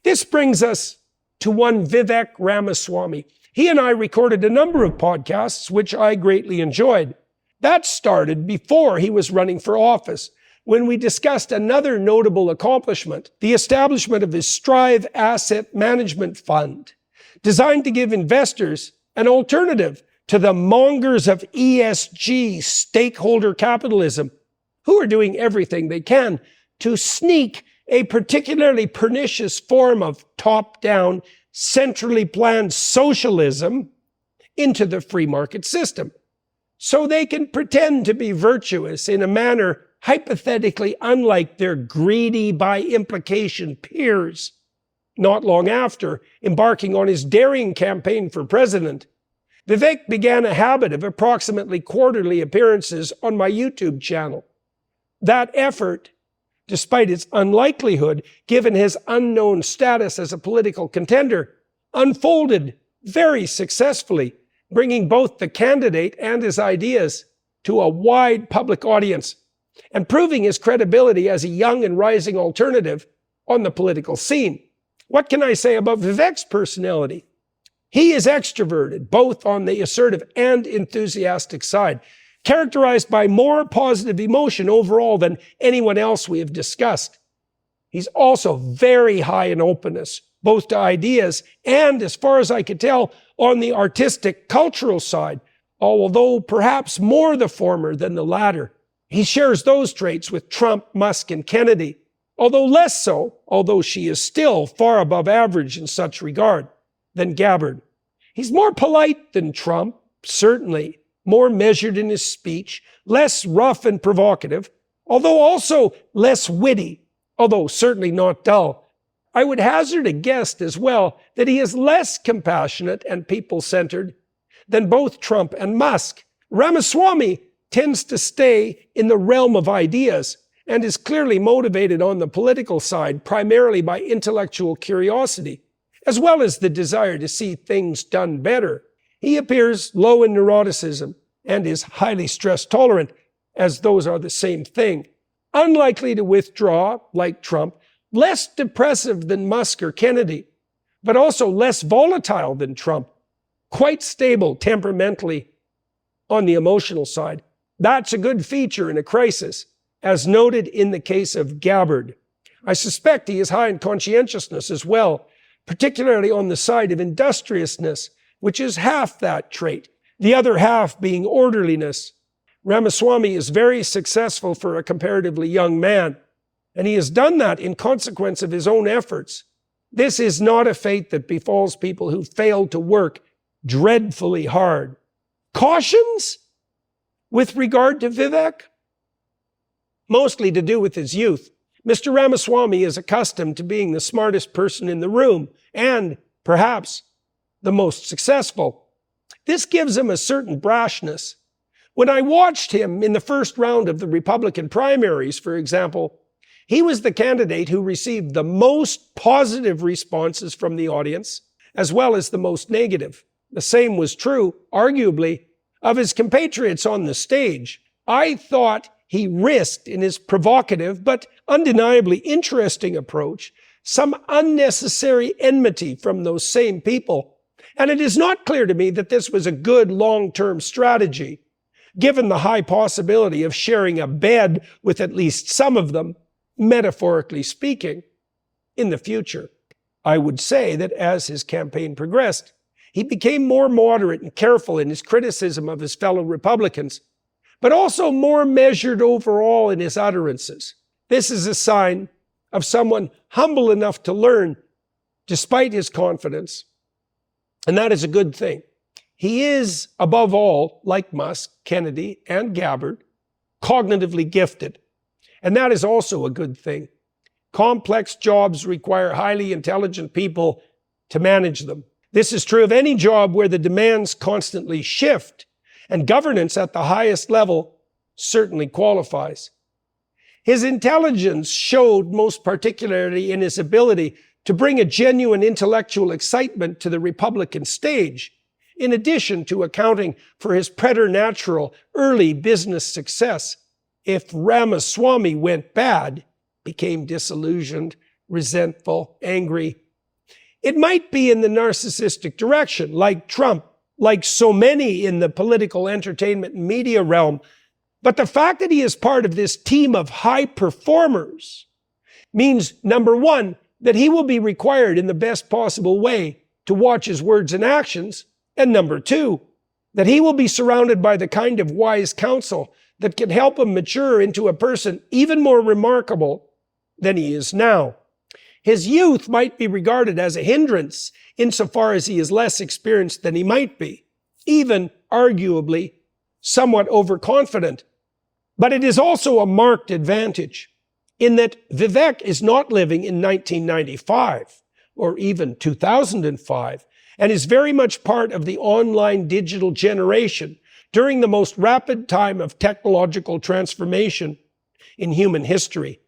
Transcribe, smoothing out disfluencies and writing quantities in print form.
This brings us to one Vivek Ramaswamy. He and I recorded a number of podcasts, which I greatly enjoyed. That started before he was running for office, when we discussed another notable accomplishment, the establishment of his Strive Asset Management Fund, designed to give investors an alternative to the mongers of ESG stakeholder capitalism, who are doing everything they can to sneak a particularly pernicious form of top-down, centrally planned socialism into the free market system, so they can pretend to be virtuous in a manner hypothetically unlike their greedy by implication peers. Not long after embarking on his daring campaign for president, Vivek began a habit of approximately quarterly appearances on my YouTube channel. That effort, despite its unlikelihood given his unknown status as a political contender, unfolded very successfully, bringing both the candidate and his ideas to a wide public audience, and proving his credibility as a young and rising alternative on the political scene. What can I say about Vivek's personality? He is extroverted, both on the assertive and enthusiastic side, characterized by more positive emotion overall than anyone else we have discussed. He's also very high in openness, both to ideas and, as far as I could tell, on the artistic, cultural side, although perhaps more the former than the latter. He shares those traits with Trump, Musk, and Kennedy, although less so, although she is still far above average in such regard, than Gabbard. He's more polite than Trump, certainly, more measured in his speech, less rough and provocative, although also less witty, although certainly not dull. I would hazard a guess as well that he is less compassionate and people-centered than both Trump and Musk. Ramaswamy tends to stay in the realm of ideas and is clearly motivated on the political side primarily by intellectual curiosity, as well as the desire to see things done better. He appears low in neuroticism and is highly stress tolerant, as those are the same thing. Unlikely to withdraw, like Trump, less depressive than Musk or Kennedy, but also less volatile than Trump, quite stable temperamentally on the emotional side. That's a good feature in a crisis, as noted in the case of Gabbard. I suspect he is high in conscientiousness as well, particularly on the side of industriousness, which is half that trait, the other half being orderliness. Ramaswamy is very successful for a comparatively young man, and he has done that in consequence of his own efforts. This is not a fate that befalls people who fail to work dreadfully hard. Cautions with regard to Vivek? Mostly to do with his youth. Mr. Ramaswamy is accustomed to being the smartest person in the room and, perhaps, the most successful. This gives him a certain brashness. When I watched him in the first round of the Republican primaries, for example, he was the candidate who received the most positive responses from the audience, as well as the most negative. The same was true, arguably, of his compatriots on the stage. I thought he risked, in his provocative but undeniably interesting approach, some unnecessary enmity from those same people. And it is not clear to me that this was a good long-term strategy, given the high possibility of sharing a bed with at least some of them, metaphorically speaking, in the future. I would say that as his campaign progressed, he became more moderate and careful in his criticism of his fellow Republicans, but also more measured overall in his utterances. This is a sign of someone humble enough to learn despite his confidence, and that is a good thing. He is, above all, like Musk, Kennedy, and Gabbard, cognitively gifted, and that is also a good thing. Complex jobs require highly intelligent people to manage them. This is true of any job where the demands constantly shift, and governance at the highest level certainly qualifies. His intelligence showed most particularly in his ability to bring a genuine intellectual excitement to the Republican stage, in addition to accounting for his preternatural early business success. If Ramaswamy went bad, became disillusioned, resentful, angry, It might be in the narcissistic direction, like Trump, like so many in the political, entertainment, and media realm. But the fact that he is part of this team of high performers means, number one, that he will be required in the best possible way to watch his words and actions, and number two, that he will be surrounded by the kind of wise counsel that can help him mature into a person even more remarkable than he is now. His youth might be regarded as a hindrance insofar as he is less experienced than he might be, even arguably somewhat overconfident. But it is also a marked advantage in that Vivek is not living in 1995 or even 2005 and is very much part of the online digital generation during the most rapid time of technological transformation in human history.